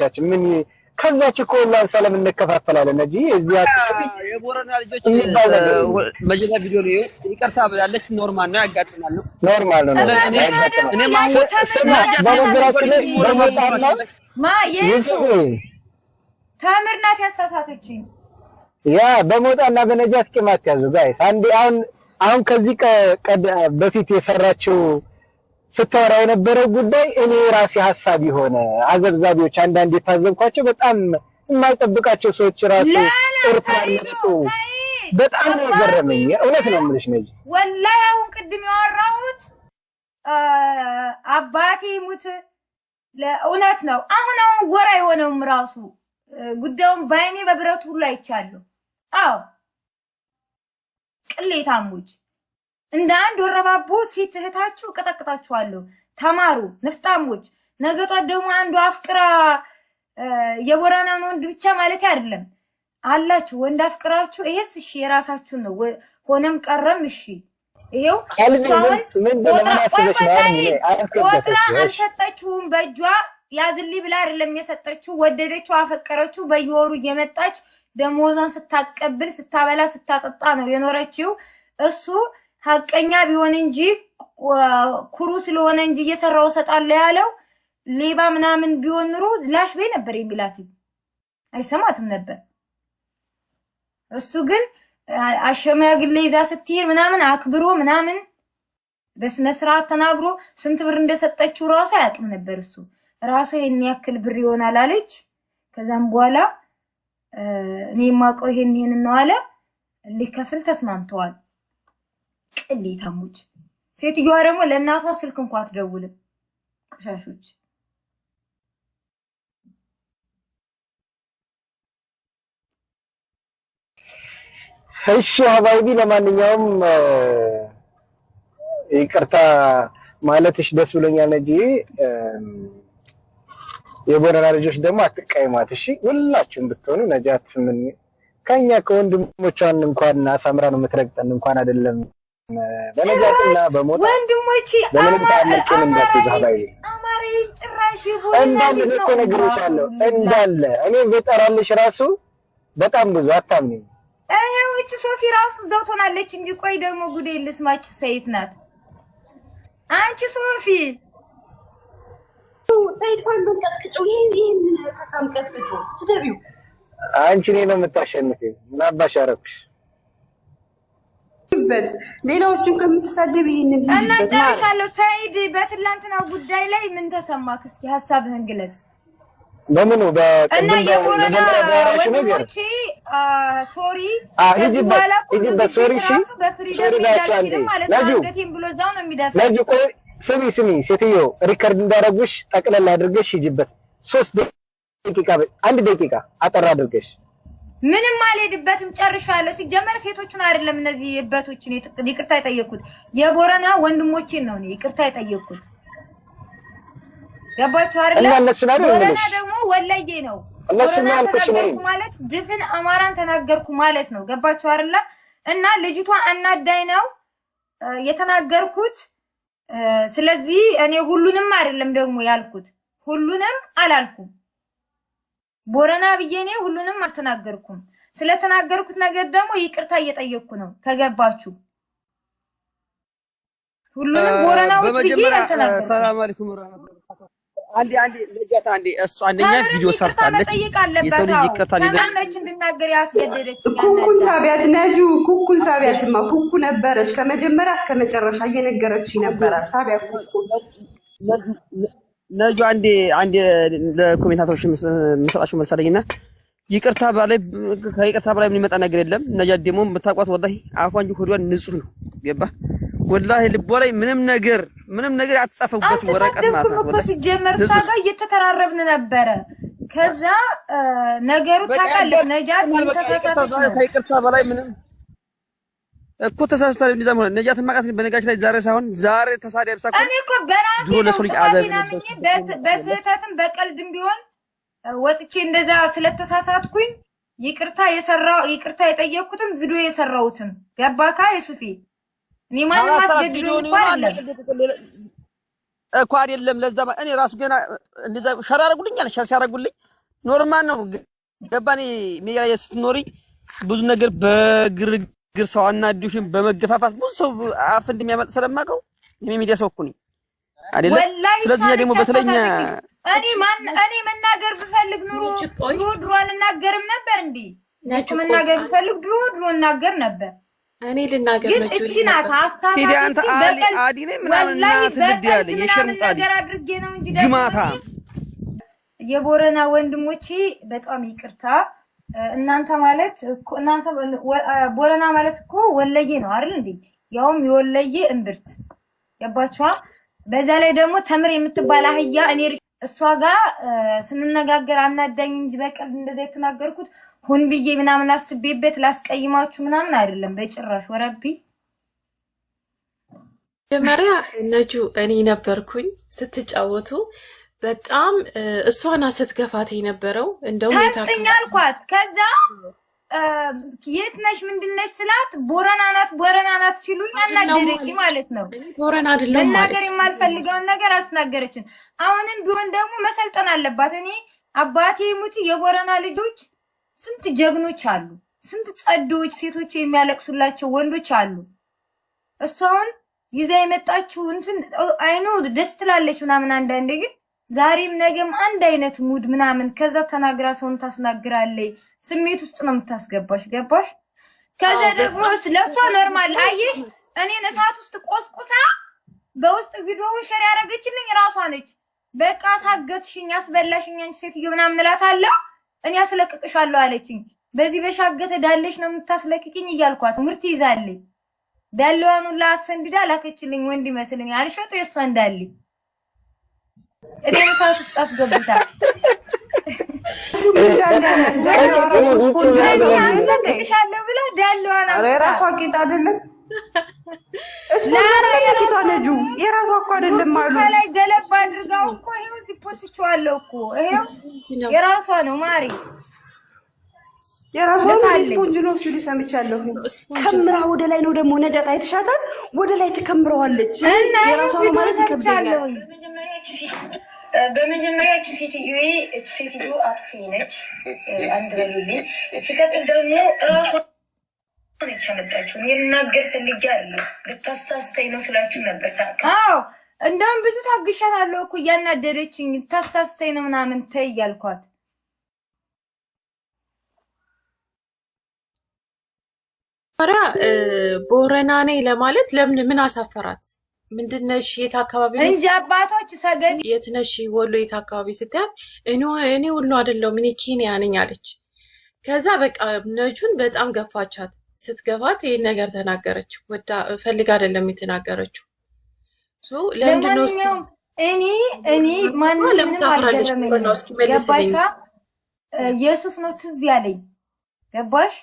ቤተሰቦቻችን ምን ከዛች እኮ ሁላን ሰላም እንከፋፈላለን እንጂ እዚህ የቦረና ልጆች መጀመሪያ ቪዲዮ ነው ይቅርታ ብላለች። ኖርማል ነው ያጋጥማል ነው ኖርማል ነው። እኔ ማለት በነገራችን ላይ በሞጣና የሱ ታምርናት ያሳሳተችኝ ያ በሞጣና በነጃት ቅማት ያዙ ጋይስ አንዴ አሁን ከዚህ በፊት የሰራችው ስታወራ የነበረው ጉዳይ እኔ ራሴ ሐሳብ ይሆነ አዘብዛቢዎች አንዳንድ የታዘብኳቸው በጣም የማይጠብቃቸው ሰዎች ራሱ እርታለጡ በጣም ነው ገረመኝ። እውነት ነው የምልሽ ነጂ ወላሂ አሁን ቅድም ያወራሁት አባቴ ሙት ለእውነት ነው። አሁን ወራ የሆነውም ራሱ ጉዳዩን ባይኔ በብረቱ ሁሉ አይቻለሁ። አዎ ቅሌታሞች እንደ አንድ ወረባቦ ሴት እህታችሁ ቀጠቅጣችኋለሁ። ተማሩ ንፍጣሞች። ነገጧት ደግሞ አንዱ አፍቅራ የቦራናን ወንድ ብቻ ማለት አይደለም አላችሁ ወንድ አፍቅራችሁ ይሄስ እሺ የራሳችሁ ነው ሆነም ቀረም እሺ ይሄው ሳውን ወጥራ አልሰጠችውም በእጇ ያዝልኝ ብላ አይደለም የሰጠችው ወደደችው አፈቀረችው በየወሩ እየመጣች ደሞዟን ስታቀብል ስታበላ ስታጠጣ ነው የኖረችው። እሱ ሐቀኛ ቢሆን እንጂ ኩሩ ስለሆነ እንጂ እየሰራው ሰጣለ ያለው ሌባ ምናምን ቢሆን ኑሮ ላሽ በይ ነበር የሚላት አይሰማትም ነበር። እሱ ግን አሸማግሌ ይዛ ስትሄድ ምናምን አክብሮ ምናምን በስነ ስርዓት ተናግሮ ስንት ብር እንደሰጠችው ራሱ አያውቅም ነበር። እሱ ራሱ ይሄን ያክል ብር ይሆናል አለች። ከዛም በኋላ እኔ ማቀው ይሄን ነው አለ ሊከፍል ተስማምተዋል። ቅሌታሞች። ሴትዮዋ ደግሞ ለእናቷ ስልክ እንኳን አትደውልም። ቆሻሾች። እሺ ሀባይቢ ለማንኛውም ይቅርታ ማለትሽ ደስ ብሎኛል እንጂ የቦረና ልጆች ደግሞ አትቀይሟት እሺ። ሁላችሁም ብትሆኑ ነጃት ምን ከኛ ከወንድሞቿን እንኳን አሳምራ ነው የምትረግጠን እንኳን አይደለም በነጃትና በሞት ወንድሞቼ አማሬ ጭራሽ እንዳለ ተነግሮሻለሁ እንዳለ እኔ በጠራልሽ ራሱ በጣም ብዙ አታምኚኝ። እቺ ሶፊ ራሱ ዘው ትሆናለች እንጂ ቆይ ደግሞ ጉዴ ልስማች ሰይት ናት። አንቺ ሶፊ ሰይድ ፋንዶን ቀጥቅጩ ይሄን በጣም ቀጥቅጩ ስደቢው አንቺ እኔ ነው የምታሸንፊው። ምን አባሽ አረኩሽ? ሌላዎቹን ከምትሳደብ ይሄንን እና ጨርሻለሁ። ሰይድ በትላንትናው ጉዳይ ላይ ምን ተሰማክ? እስኪ ሐሳብህን ግለጽ። በምኑ እና የቦረና ወንድሞቼ ሶሪ ሶሪ ሺ በፍሪደም ሜዳችን ማለት ነው ብሎ እዛው ነው የሚደፋው። ለዚህ ቆይ ስሚ ሴትዮ ሪከርድ እንዳደረጉሽ ጠቅለል አድርገሽ ሂጂበት 3 ደቂቃ 1 ደቂቃ አጠራ አድርገሽ ምንም አልሄድበትም ጨርሻለሁ። ሲጀመር ሴቶቹን አይደለም እነዚህ እበቶችን ይቅርታ የጠየቁት የቦረና ወንድሞቼን ነው ይቅርታ የጠየቁት። ገባችሁ አይደል? ቦረና ደግሞ ወለዬ ነው። ቦረና ተናገርኩ ማለት ድፍን አማራን ተናገርኩ ማለት ነው። ገባችሁ አይደል? እና ልጅቷ አናዳይ ነው የተናገርኩት። ስለዚህ እኔ ሁሉንም አይደለም ደግሞ ያልኩት ሁሉንም አላልኩም። ቦረና ብዬ እኔ ሁሉንም አልተናገርኩም። ስለተናገርኩት ነገር ደግሞ ይቅርታ እየጠየቅኩ ነው። ከገባችሁ ሁሉንም ቦረናዎች ብዬ አልተናገርኩም። ሰላም አለይኩም ወራህመቱላህ። አንዴ ለጃታ አንዴ እሱ አንደኛ ቪዲዮ ሰርታለች። የሰው ልጅ ይቅርታ ሊደረች እንድናገር ያስገደደች ኩኩን ሳቢያት ነጁ ኩኩን ሳቢያትማ ኩኩ ነበረች ከመጀመሪያ እስከ መጨረሻ እየነገረች ነበር። ሳቢያ ኩኩ ነጁ አንዴ ለኮሜንታተሮች መስላችሁ መልሳለኝና ይቅርታ ከይቅርታ በላይ ምን ይመጣ ነገር የለም። ነጃ ደግሞ የምታውቋት ወላሂ አፏን ሆዷን ንጹህ ነው። ገባ ወላሂ ልቧ ላይ ምንም ነገር አትጻፈበት ወረቀት ማለት ነው። ወላሂ ሲጀመር ሳጋ እየተተራረብን ነበረ። ከዛ ነገሩ ታውቃለህ ነጃት ምን ተሳሳተች ነው። ከይቅርታ በላይ ምንም እኮ ተሳስታለች። እንደዛ ማለት ነጃት ማቃት በነጋሽ ላይ ዛሬ ተሳደብ ሳይሆን እኔ እኮ በራሴ በስህተትም በቀልድም ቢሆን ወጥቼ እንደዛ ስለተሳሳትኩኝ ይቅርታ የጠየቅኩትም ቪዲዮ የሰራሁትም ገባካ የሱፊ እኔ ማንም አስገድዶኝ እኮ አይደለም። ለዛ እኔ ራሱ ገና እንደዛ ሸር ያደርጉልኛል። ሸር ሲያደርጉልኝ ኖርማል ነው። ገባኔ ሚዲያ ላይ ስትኖሪ ብዙ ነገር በግርግር ሰው አናዲሽን በመገፋፋት ብዙ ሰው አፍ እንደሚያመልጥ ስለማውቀው እኔ ሚዲያ ሰው እኮ ነኝ አይደለ? ስለዚህ ደግሞ በተለኛ እኔ መናገር ብፈልግ ድሮ አልናገርም ነበር እንዴ? መናገር ብፈልግ ድሮ እናገር ነበር። እኔ ልናገር ነው ግን እቺ ናት አስታታቂ አንተ አዲ ነኝ ምናምን ትልዲያለ የሸርምጣዲ አድርጌ ነው እንጂ ግማታ የቦረና ወንድሞቼ በጣም ይቅርታ። እናንተ ቦረና ማለት እኮ ወለዬ ነው አይደል እንዴ? ያውም የወለዬ እምብርት ገባችኋ? በዛ ላይ ደግሞ ተምር የምትባል አህያ እኔ እሷ ጋር ስንነጋገር አናዳኝ እንጂ በቀል እንደዛ የተናገርኩት ሁን ብዬ ምናምን አስቤበት ላስቀይማችሁ ምናምን አይደለም በጭራሽ። ወረቢ መጀመሪያ ነጁ እኔ ነበርኩኝ ስትጫወቱ በጣም እሷና ስትገፋት የነበረው እንደውም ታጥኛልኳት። ከዛ የት ነሽ ምንድነሽ ስላት ቦረና ናት ሲሉኝ አናደረች ማለት ነው። ቦረና አይደለም ማለት ነገር የማልፈልገውን ነገር አስናገረችን። አሁንም ቢሆን ደግሞ መሰልጠን አለባት። እኔ አባቴ ሙቲ የቦረና ልጆች ስንት ጀግኖች አሉ፣ ስንት ጸዶች ሴቶች የሚያለቅሱላቸው ወንዶች አሉ። እሷውን ይዛ የመጣችው እንትን አይኖ ደስ ትላለች ምናምን አንዳንዴ ግን ዛሬም ነገም አንድ አይነት ሙድ ምናምን ከዛ ተናግራ ሰውን ታስናግራለች። ስሜት ውስጥ ነው የምታስገባሽ። ገባሽ? ከዛ ደግሞ ስለሷ ኖርማል አየሽ። እኔን እሳት ውስጥ ቆስቁሳ በውስጥ ቪዲዮውን ሼር ያደረገችልኝ ራሷ ነች። በቃ ሳገትሽኝ አስበላሽኝ አንቺ ሴትዮ ምናምን እላታለሁ። እኔ አስለቅቅሻለሁ አለችኝ። በዚህ በሻገተ ዳለሽ ነው የምታስለቅቅኝ እያልኳት ምርት ይዛለኝ። ዳለዋን ሁላ አሰንድዳ ላከችልኝ። ወንድ ይመስልኝ አልሸጡ የሷ እንዳለ እኔን እሳት ውስጥ አስገብታ አስለቅቅሻለሁ ብላ ዳለዋን ራሷ ቂጥ አይደለም ቂጧ ነጁ የራሷ እኮ አይደለም አሉ ከላይ ገለባ አድርጋው እኮ ይሄው ዲፖዚትዋለሁ እኮ ይሄው የራሷ ነው ማሪ የራሷ ነው። ስፖንጅ ነው ሲሉ ሰምቻለሁ። ከምራ ወደ ላይ ነው ደግሞ ነጃት አይተሻታል። ወደ ላይ ተከምረዋለች። የራሷ ነው ማለት ይከብዳል። በመጀመሪያ እቺ ሴትዮ አጥፊ ነች። አንድ በሉልኝ። ሲቀጥል ደግሞ ራሷ ነች ያመጣችው። እኔ ልናገር ፈልጌ አይደለም ልታሳስተኝ ነው ስላችሁ ነበር ሳቀ። አዎ እንደውም ብዙ ታግሻታለሁ እኮ እያናደደችኝ ታሳስተኝ ነው ምናምን ተይ እያልኳት ማሪያ ቦረና ነኝ ለማለት ለምን ምን አሳፈራት? ምንድነሽ? የት አካባቢ ነሽ? እንጂ አባቶች ሰገድ የት ነሽ? ወሎ የት አካባቢ ስትያት እኔ ወሎ አይደለም እኔ ኬንያ ነኝ አለች። ከዛ በቃ ነጁን በጣም ገፋቻት። ስትገፋት ይሄን ነገር ተናገረች። ወዳ ፈልጋ አይደለም የተናገረችው። ለምንድነው እኔ ማንንም አልገረመኝም። ገባሽ? ኢየሱስ ነው ትዝ ያለኝ። ገባሽ?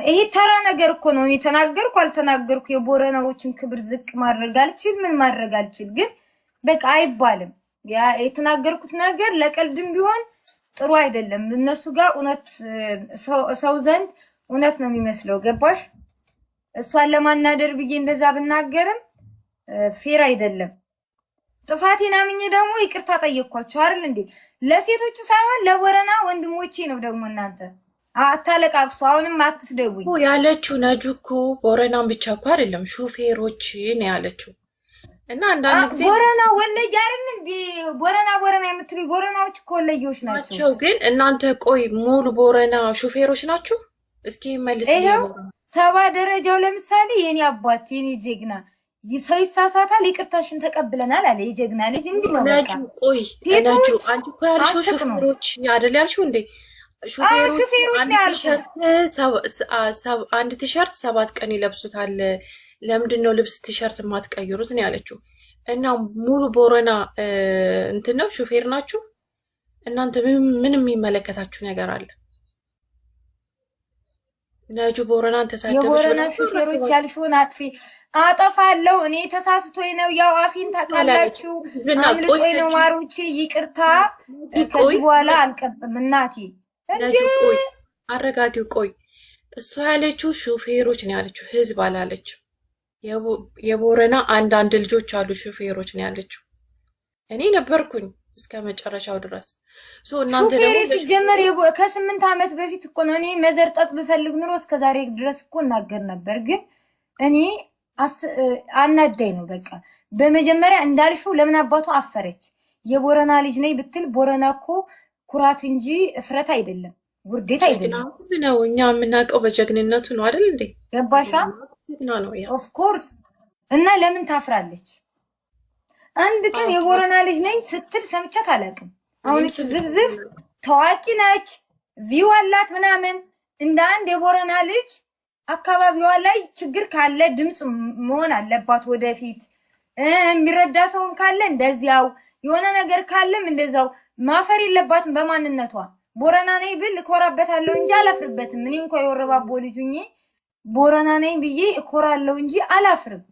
ይሄ ተራ ነገር እኮ ነው። እኔ ተናገርኩ አልተናገርኩ የቦረናዎችን ክብር ዝቅ ማድረግ አልችል፣ ምን ማድረግ አልችል። ግን በቃ አይባልም። ያ የተናገርኩት ነገር ለቀልድም ቢሆን ጥሩ አይደለም። እነሱ ጋር እውነት ሰው ዘንድ እውነት ነው የሚመስለው። ገባሽ? እሷን ለማናደር ብዬ እንደዛ ብናገርም ፌር አይደለም። ጥፋቴን አምኜ ደግሞ ይቅርታ ጠየቅኳቸው አይደል እንዴ? ለሴቶቹ ሳይሆን ለቦረና ወንድሞቼ ነው ደግሞ እናንተ አታለቃቅሱ። አሁንም አትስደቡኝ ያለችው ነጁ እኮ ቦረናን ብቻ እኮ አይደለም ሹፌሮች ነው ያለችው። እና አንዳንድ ጊዜ ቦረና ወለየ አይደል እንዴ? ቦረና የምትሉ ቦረናዎች እኮ ወለየዎች ናቸው። ግን እናንተ ቆይ ሙሉ ቦረና ሹፌሮች ናችሁ? እስኪ መልስልኝ። ሰባ ደረጃው ለምሳሌ የኔ አባት የኔ ጀግና ሰው ይሳሳታል፣ ይቅርታሽን ተቀብለናል አለ የጀግና ልጅ። እንዴ ነው ነጁ ቆይ ነጁ አንቺ እኮ ያልሽው ሹፌሮች አይደል ያልሽው እንዴ? አንድ ቲሸርት 7 ቀን ይለብሱታል። ለምንድነው ልብስ ቲሸርት የማትቀይሩት ነው ያለችው። እና ሙሉ ቦረና እንትን ነው ሹፌር ናችሁ እናንተ። ምን የሚመለከታችሁ ነገር አለ? ነጁ ቦረናን ተሳደበች። የቦረና ሹፌሮች ያልሽውን አጠፋለሁ እኔ ተሳስቶኝ ነው። ያው አፊን ታውቃላችሁ። አምልጦኝ ነው ማሩቼ፣ ይቅርታ። ከዚህ በኋላ አልቀጥም እናቴ። ነጁ ቆይ አረጋጊው። ቆይ እሷ ያለችው ሹፌሮች ነው ያለችው፣ ህዝብ አላለችው። የቦረና አንዳንድ ልጆች አሉ ሹፌሮች ነው ያለችው። እኔ ነበርኩኝ እስከ መጨረሻው ድረስ። እናንተ ደግሞ ሲጀመር ከ8 ዓመት በፊት እኮ ነው። እኔ መዘርጠጥ ብፈልግ ኑሮ እስከ ዛሬ ድረስ እኮ እናገር ነበር። ግን እኔ አናዳይ ነው በቃ። በመጀመሪያ እንዳልሽው ለምን አባቱ አፈረች? የቦረና ልጅ ነኝ ብትል ቦረና እኮ ኩራት እንጂ እፍረት አይደለም፣ ውርዴት አይደለም ነው። እኛ የምናውቀው በጀግንነቱ ነው አይደል እንዴ? ገባሻ? ኦፍ ኮርስ። እና ለምን ታፍራለች? አንድ ቀን የቦረና ልጅ ነኝ ስትል ሰምቻት አላውቅም። አሁን ዝብዝብ ታዋቂ ነች፣ ቪው አላት ምናምን። እንደ አንድ የቦረና ልጅ አካባቢዋ ላይ ችግር ካለ ድምጽ መሆን አለባት ወደፊት። የሚረዳ ሰውን ካለ እንደዚያው፣ የሆነ ነገር ካለም እንደዛው። ማፈር የለባትም በማንነቷ። ቦረና ነኝ ብል እኮራበታለሁ እንጂ አላፍርበትም። እኔ እንኳን የወረባቦ ልጅ ነኝ ቦረና ነኝ ብዬ እኮራለሁ እንጂ አላፍርም።